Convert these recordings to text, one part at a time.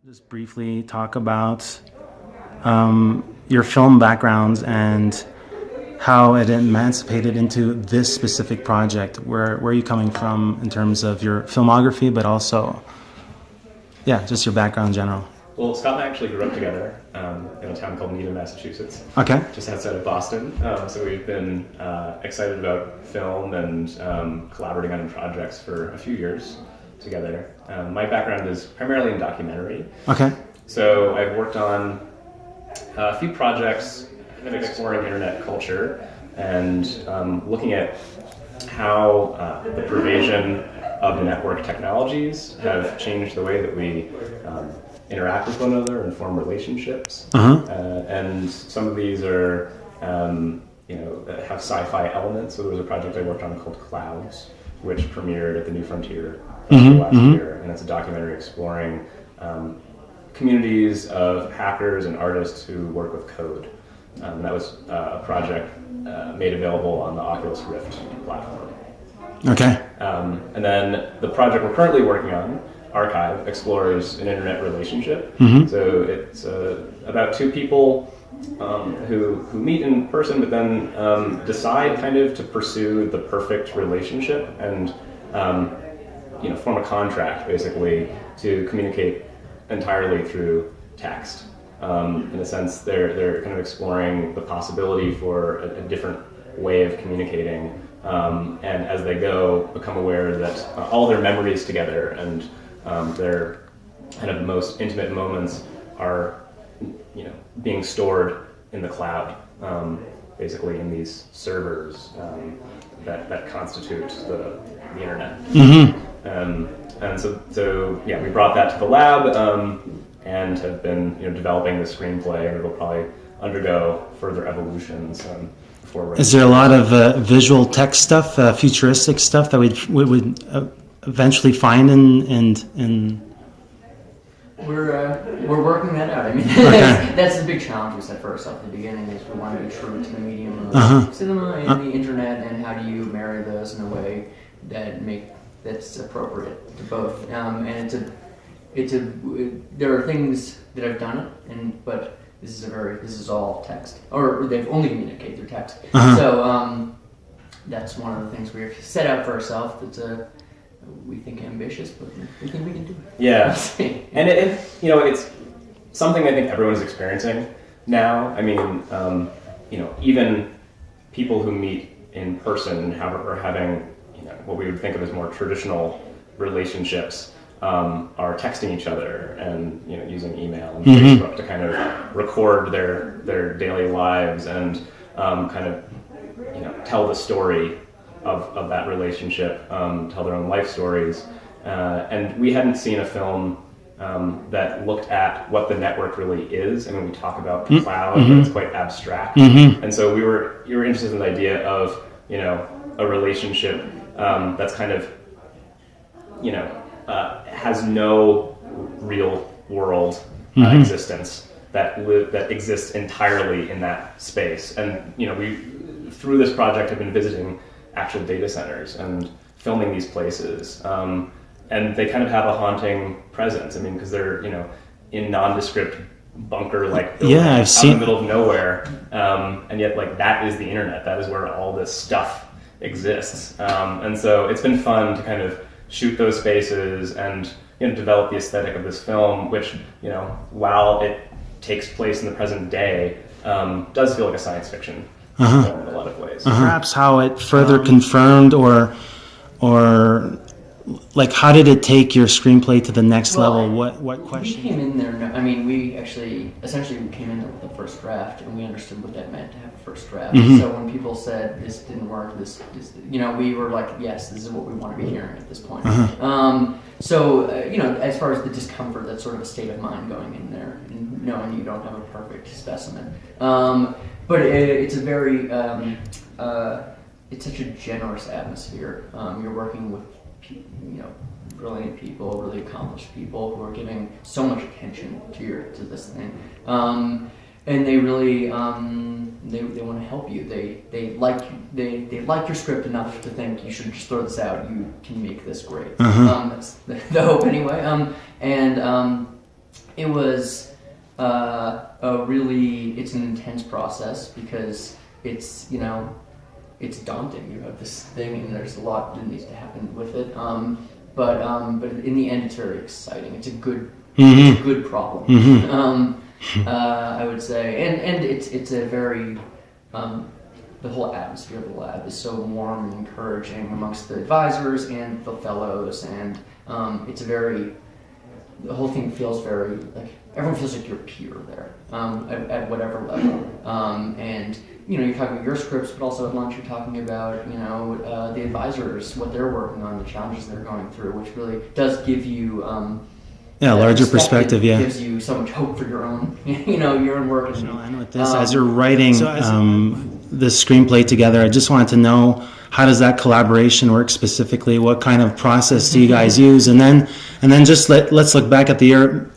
Just briefly talk about your film backgrounds and how it emancipated into this specific project. Where are you coming from in terms of your filmography, but also, just your background in general? Well, Scott and I actually grew up together in a town called Needham, Massachusetts. Okay. Just outside of Boston. So we've been excited about film and collaborating on projects for a few years together. My background is primarily in documentary. Okay. So I've worked on a few projects kind of exploring internet culture and looking at how the pervasion of network technologies have changed the way that we interact with one another and form relationships. And some of these are, have sci-fi elements. So there was a project I worked on called Clouds, which premiered at the New Frontier last year, and it's a documentary exploring communities of hackers and artists who work with code. And that was a project made available on the Oculus Rift platform. Okay. And then the project we're currently working on, Archive, explores an internet relationship. So it's about two people who meet in person, but then decide kind of to pursue the perfect relationship and form a contract basically to communicate entirely through text. In a sense, they're kind of exploring the possibility for a different way of communicating, and as they go, become aware that all their memories together and their kind of most intimate moments are, being stored in the cloud, basically in these servers that constitute the internet. And so we brought that to the lab and have been developing the screenplay, and it'll probably undergo further evolutions before we're. Is there a lot of visual text stuff, futuristic stuff that we would eventually find in? We're working that out. I mean, that's the big challenge we set for ourselves at the beginning. Is we want to be true to the medium of cinema and the internet, and how do you marry those in a way that's appropriate to both. And there are things that have done it, but this is all text, or they've only communicate through text. So that's one of the things we've set out for ourselves. That's we think ambitious, but we think we can do it. Yeah, and it's something I think everyone's experiencing now. I mean, even people who meet in person are having what we would think of as more traditional relationships are texting each other and using email and Facebook to kind of record their daily lives and kind of tell the story of that relationship, tell their own life stories. And we hadn't seen a film that looked at what the network really is. I mean, we talk about the cloud, but it's quite abstract. And so you were interested in the idea of a relationship that's kind of has no real world existence that exists entirely in that space. And we through this project have been visiting actual data centers and filming these places, and they kind of have a haunting presence. I mean, because they're in nondescript bunker-like buildings out in the middle of nowhere, and yet that is the internet. That is where all this stuff exists, and so it's been fun to kind of shoot those spaces and develop the aesthetic of this film, which while it takes place in the present day, does feel like a science fiction film in a lot of ways. Perhaps how it further confirmed or how did it take your screenplay to the next level? What question? We came in there. I mean, we essentially came in there with the first draft, and we understood what that meant to have a first draft. So when people said this didn't work, this we were like, yes, this is what we want to be hearing at this point. So as far as the discomfort, that's sort of a state of mind going in there and knowing you don't have a perfect specimen. But it's a very it's such a generous atmosphere. You're working with brilliant people, really accomplished people who are giving so much attention to this thing, and they really they want to help you. They like your script enough to think you should just throw this out. You can make this great. That's the hope anyway. it was it's an intense process because it's, you know, it's daunting. You have this thing and there's a lot that needs to happen with it. But in the end, it's very exciting. It's a good, it's a good problem. I would say, and it's a very the whole atmosphere of the lab is so warm and encouraging amongst the advisors and the fellows, and it's a very, the whole thing feels very like everyone feels like your peer there at whatever level, and you know, you're talking about your scripts, but also at lunch you're talking about, you know, the advisors, what they're working on, the challenges they're going through, which really does give you larger perspective. Yeah, gives you so much hope for your own, you know, your own work. And with this, as you're writing the screenplay together, I just wanted to know, how does that collaboration work specifically? What kind of process do you guys use? And then just let's look back at the year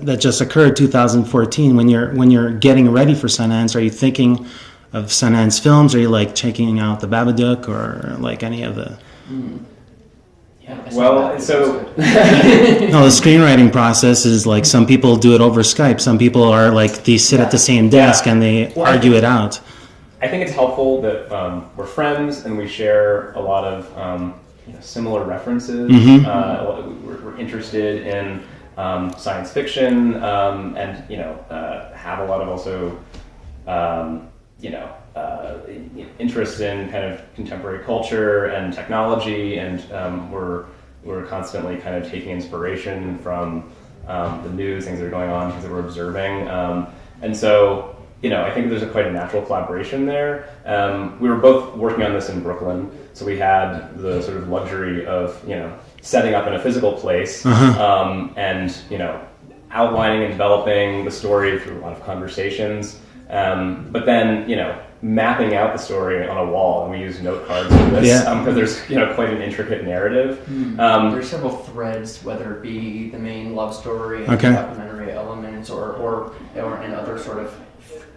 that just occurred, 2014. When you're getting ready for Sundance, are you thinking of Sundance films? Are you like checking out the Babadook or like any of the? Yeah, well, so no, the screenwriting process is like some people do it over Skype. Some people are like they sit at the same desk and they argue it out. I think it's helpful that we're friends and we share a lot of similar references. We're interested in science fiction and have a lot of also interest in kind of contemporary culture and technology, and we're constantly kind of taking inspiration from the news, things that are going on, things that we're observing, and so I think there's quite a natural collaboration there. We were both working on this in Brooklyn, so we had the sort of luxury of setting up in a physical place and outlining and developing the story through a lot of conversations. But then, mapping out the story on a wall, and we use note cards for this because there's, quite an intricate narrative. There's several threads, whether it be the main love story and documentary elements, or and other sort of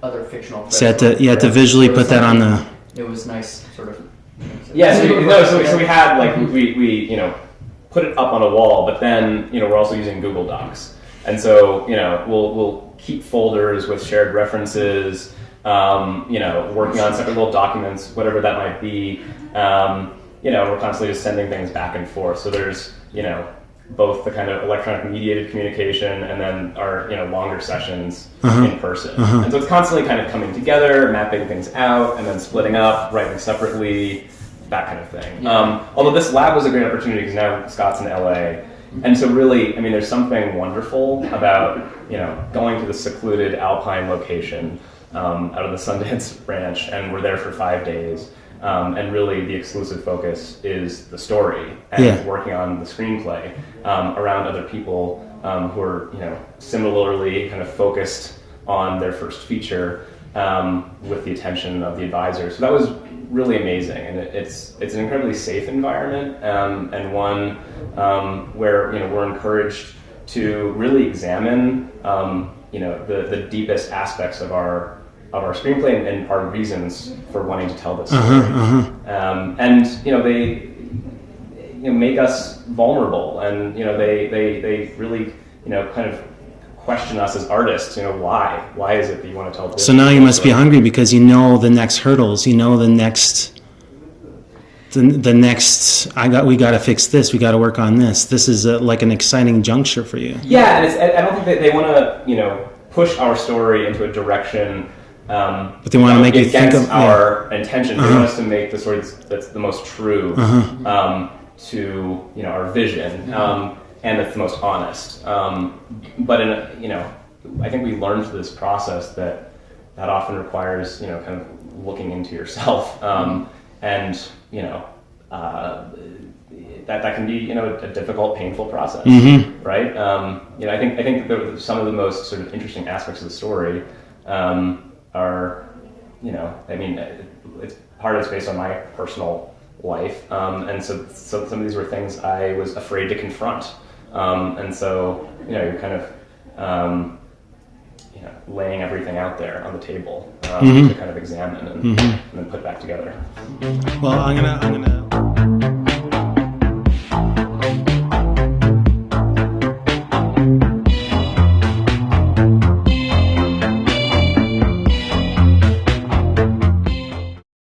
other fictional threads. So you had to visually put that on the. It was nice, sort of. Yeah, so we had we put it up on a wall, but then we're also using Google Docs, and so we'll keep folders with shared references, working on separate little documents, whatever that might be. We're constantly just sending things back and forth. So there's, both the kind of electronic mediated communication and then our, longer sessions in person. And so it's constantly kind of coming together, mapping things out, and then splitting up, writing separately, that kind of thing. Although this lab was a great opportunity because now Scott's in LA. And so really, there's something wonderful about, going to the secluded alpine location out of the Sundance ranch, and we're there for 5 days. And really the exclusive focus is the story and working on the screenplay around other people who are, similarly kind of focused on their first feature with the attention of the advisors. So that was really amazing, and it's an incredibly safe environment and one where we're encouraged to really examine the deepest aspects of our screenplay and our reasons for wanting to tell this story. And they make us vulnerable, and they really kind of question us as artists. Why is it that you want to tell this? So now you must be hungry because you know the next hurdles. The next. We got to fix this. We got to work on this. This is like an exciting juncture for you. Yeah, and I don't think that they want to push our story into a direction. But they want to make you think of our intention. They want us to make the story that's the most true to our vision. And that's the most honest. But I think we learned through this process that often requires, kind of looking into yourself, and that can be, a difficult, painful process, right? I think that some of the most sort of interesting aspects of the story are, it's part of it's based on my personal life, and so some of these were things I was afraid to confront. And so, you're kind of, laying everything out there on the table to kind of examine and then put back together. Well, I'm gonna